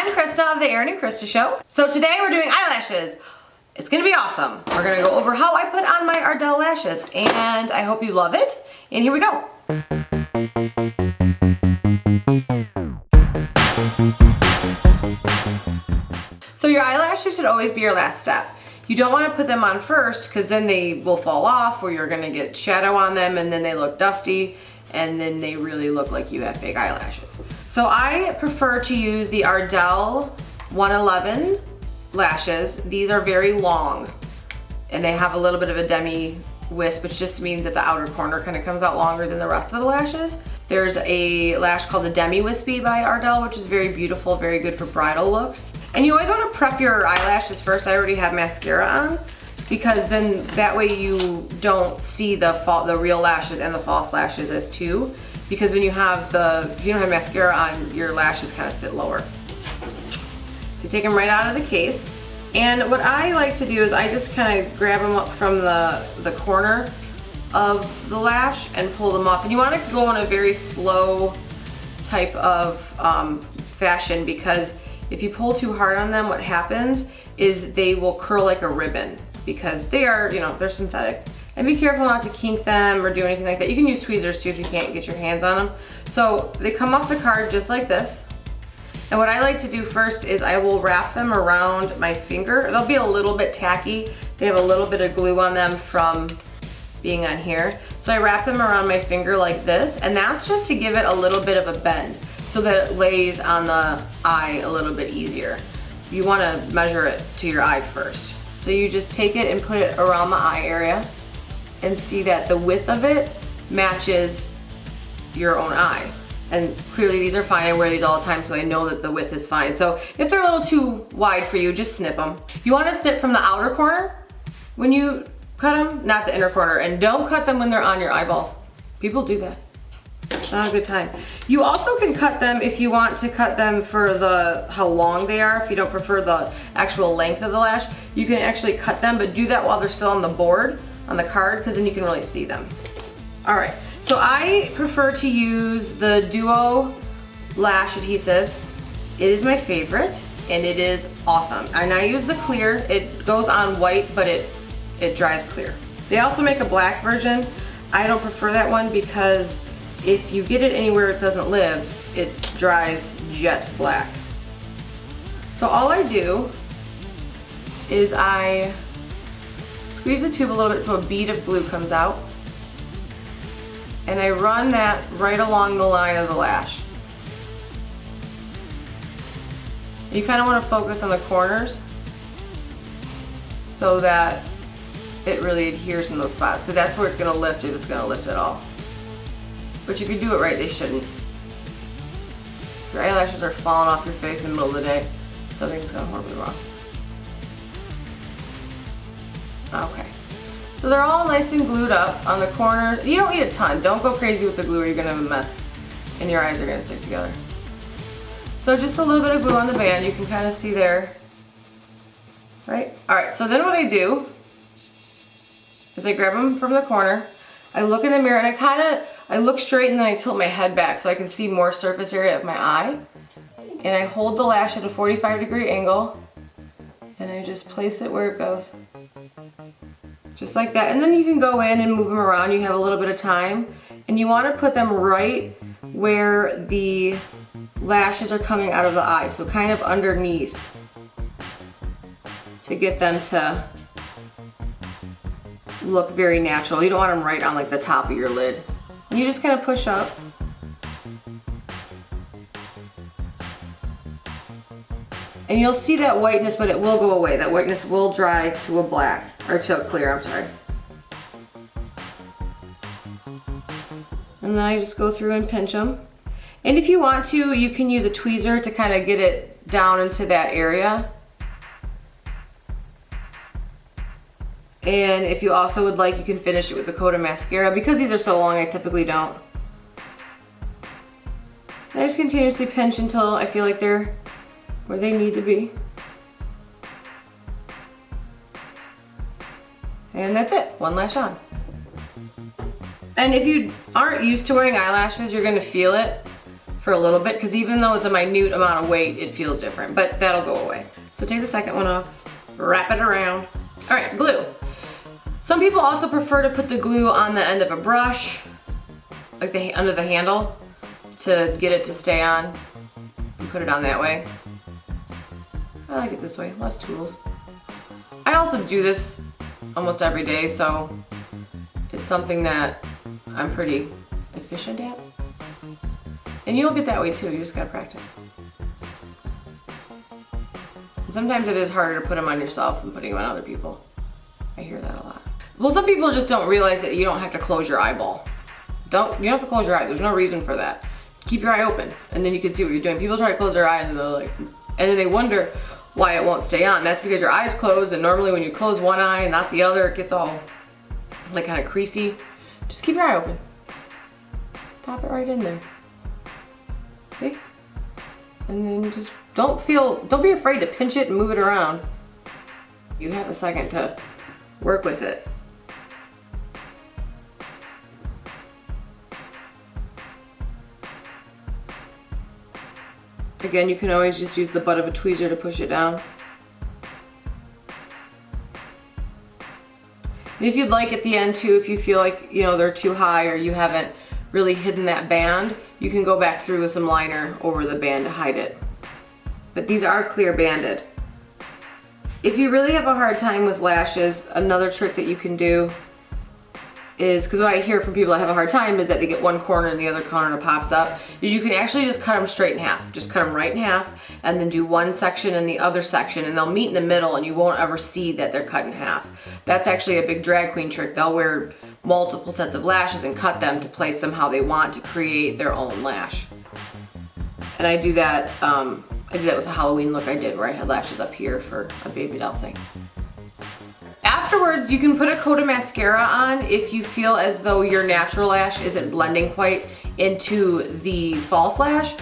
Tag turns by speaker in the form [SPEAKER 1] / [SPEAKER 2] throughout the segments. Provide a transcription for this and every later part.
[SPEAKER 1] I'm Christa of the Erin and Christa Show. So today we're doing eyelashes. It's gonna be awesome. We're gonna go over how I put on my Ardell lashes, and I hope you love it. And here we go. So your eyelashes should always be your last step. You don't want to put them on first because then they will fall off, or you're gonna get shadow on them and then they look dusty and then they really look like you have fake eyelashes. So I prefer to use the Ardell 111 lashes. These are very long and they have a little bit of a demi wisp, which just means that the outer corner kind of comes out longer than the rest of the lashes. There's a lash called the Demi Wispy by Ardell, which is very beautiful, very good for bridal looks. And you always want to prep your eyelashes first. I already have mascara on, because then that way you don't see the real lashes and the false lashes as two. Because when you have if you don't have mascara on, your lashes kind of sit lower. So you take them right out of the case. And what I like to do is I just kind of grab them up from the corner of the lash and pull them off. And you want to go in a very slow type of fashion, because if you pull too hard on them, what happens is they will curl like a ribbon, because they are, they're synthetic. And be careful not to kink them or do anything like that. You can use tweezers too if you can't get your hands on them. So they come off the card just like this. And what I like to do first is I will wrap them around my finger. They'll be a little bit tacky. They have a little bit of glue on them from being on here. So I wrap them around my finger like this, and that's just to give it a little bit of a bend so that it lays on the eye a little bit easier. You want to measure it to your eye first. So you just take it and put it around the eye area and see that the width of it matches your own eye. And clearly these are fine. I wear these all the time, so I know that the width is fine. So if they're a little too wide for you, just snip them. You want to snip from the outer corner when you cut them, not the inner corner. And don't cut them when they're on your eyeballs. People do that. It's not a good time. You also can cut them if you want to cut them for how long they are. If you don't prefer the actual length of the lash, you can actually cut them, but do that while they're still on the board, on the card, because then you can really see them. All right, so I prefer to use the Duo lash adhesive. It is my favorite and it is awesome. And I use the clear. It goes on white, but it dries clear. They also make a black version. I don't prefer that one because if you get it anywhere it doesn't live, it dries jet black. So all I do is I squeeze the tube a little bit so a bead of glue comes out, and I run that right along the line of the lash. You kind of want to focus on the corners so that it really adheres in those spots, because that's where it's going to lift, if it's going to lift at all. But if you do it right, they shouldn't. If your eyelashes are falling off your face in the middle of the day, something's gone horribly wrong. Okay. So they're all nice and glued up on the corners. You don't need a ton. Don't go crazy with the glue or you're gonna have a mess and your eyes are gonna stick together. So just a little bit of glue on the band, you can kind of see there. Right? Alright, so then what I do is I grab them from the corner, I look in the mirror, and I look straight and then I tilt my head back so I can see more surface area of my eye. And I hold the lash at a 45-degree angle and I just place it where it goes. Just like that. And then you can go in and move them around. You have a little bit of time. And you want to put them right where the lashes are coming out of the eye. So kind of underneath, to get them to look very natural. You don't want them right on like the top of your lid. And you just kind of push up. And you'll see that whiteness, but it will go away. That whiteness will dry to a black, or to a clear, I'm sorry. And then I just go through and pinch them. And if you want to, you can use a tweezer to kind of get it down into that area. And if you also would like, you can finish it with a coat of mascara. Because these are so long, I typically don't. And I just continuously pinch until I feel like they're where they need to be. And that's it, one lash on. And if you aren't used to wearing eyelashes, you're gonna feel it for a little bit, because even though it's a minute amount of weight, it feels different, but that'll go away. So take the second one off, wrap it around. All right, glue. Some people also prefer to put the glue on the end of a brush, like under the handle, to get it to stay on and put it on that way. I like it this way, less tools. I also do this almost every day, so it's something that I'm pretty efficient at. And you'll get that way too, you just gotta practice. And sometimes it is harder to put them on yourself than putting them on other people. I hear that a lot. Well, some people just don't realize that you don't have to close your eyeball. You don't have to close your eye, there's no reason for that. Keep your eye open, and then you can see what you're doing. People try to close their eye and they're like, and then they wonder why it won't stay on. That's because your eye's closed, and normally when you close one eye and not the other, it gets all like kind of creasy. Just keep your eye open. Pop it right in there. See? And then just don't be afraid to pinch it and move it around. You have a second to work with it. Again, you can always just use the butt of a tweezer to push it down. And if you'd like at the end too, if you feel like, you know, they're too high or you haven't really hidden that band, you can go back through with some liner over the band to hide it. But these are clear banded. If you really have a hard time with lashes, another trick that you can do is, because what I hear from people that have a hard time is that they get one corner and the other corner pops up, is you can actually just cut them straight in half. Just cut them right in half and then do one section and the other section, and they'll meet in the middle and you won't ever see that they're cut in half. That's actually a big drag queen trick. They'll wear multiple sets of lashes and cut them to place them how they want to create their own lash. And I do that, I did that with a Halloween look I did where I had lashes up here for a baby doll thing. Afterwards, you can put a coat of mascara on if you feel as though your natural lash isn't blending quite into the false lash.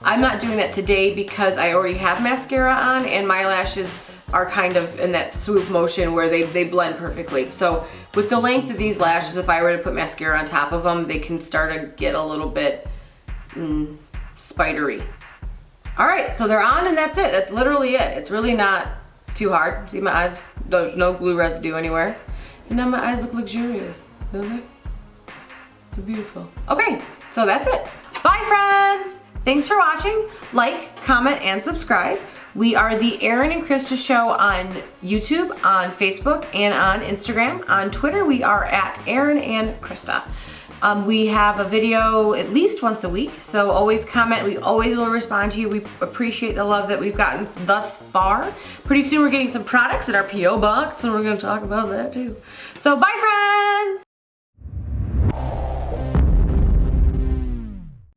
[SPEAKER 1] I'm not doing that today because I already have mascara on and my lashes are kind of in that swoop motion where they blend perfectly. So with the length of these lashes, if I were to put mascara on top of them, they can start to get a little bit spidery. All right, so they're on and that's it. That's literally it. It's really not too hard. See my eyes? There's no glue residue anywhere. And now my eyes look luxurious, don't they? They're beautiful. Okay, so that's it. Bye friends! Thanks for watching. Like, comment, and subscribe. We are the Erin and Christa Show on YouTube, on Facebook, and on Instagram. On Twitter, we are at Erin and Christa. We have a video at least once a week, so always comment. We always will respond to you. We appreciate the love that we've gotten thus far. Pretty soon we're getting some products in our P.O. box, and we're gonna talk about that too. So bye friends!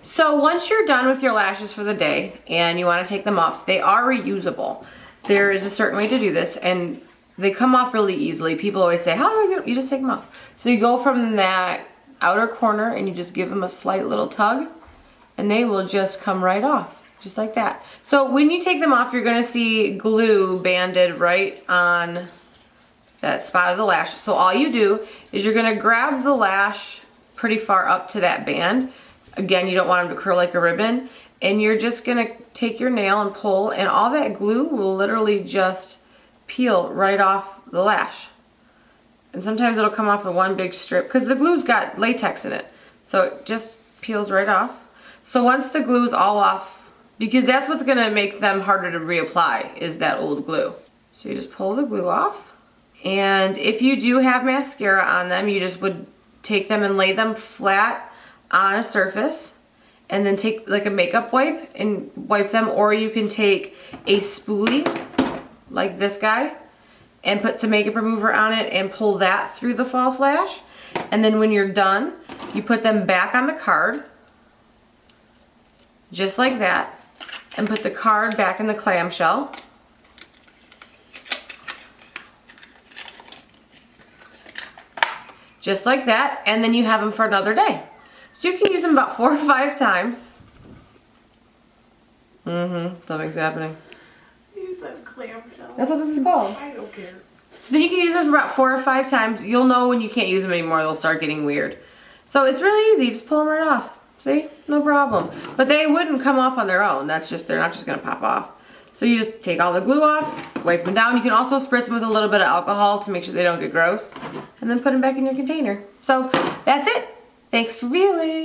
[SPEAKER 1] So once you're done with your lashes for the day and you want to take them off, they are reusable. There is a certain way to do this, and they come off really easily. People always say, how do I get them? You just take them off. So you go from that outer corner and you just give them a slight little tug and they will just come right off, just like that. So when you take them off, you're gonna see glue banded right on that spot of the lash. So all you do is you're gonna grab the lash pretty far up to that band. Again, you don't want them to curl like a ribbon, and you're just gonna take your nail and pull, and all that glue will literally just peel right off the lash. And sometimes it'll come off in one big strip because the glue's got latex in it. So it just peels right off. So once the glue's all off, because that's what's gonna make them harder to reapply, is that old glue. So you just pull the glue off. And if you do have mascara on them, you just would take them and lay them flat on a surface and then take like a makeup wipe and wipe them, or you can take a spoolie like this guy and put some makeup remover on it and pull that through the false lash. And then when you're done, you put them back on the card, just like that, and put the card back in the clamshell. Just like that, and then you have them for another day. So you can use them about 4 or 5 times. Something's happening.
[SPEAKER 2] Use that clamshell.
[SPEAKER 1] That's what this is called.
[SPEAKER 2] I don't care.
[SPEAKER 1] So then you can use them for about 4 or 5 times. You'll know when you can't use them anymore. They'll start getting weird. So it's really easy. Just pull them right off. See, no problem. But they wouldn't come off on their own. That's just, they're not just gonna pop off. So you just take all the glue off, wipe them down. You can also spritz them with a little bit of alcohol to make sure they don't get gross, and then put them back in your container. So that's it. Thanks for viewing.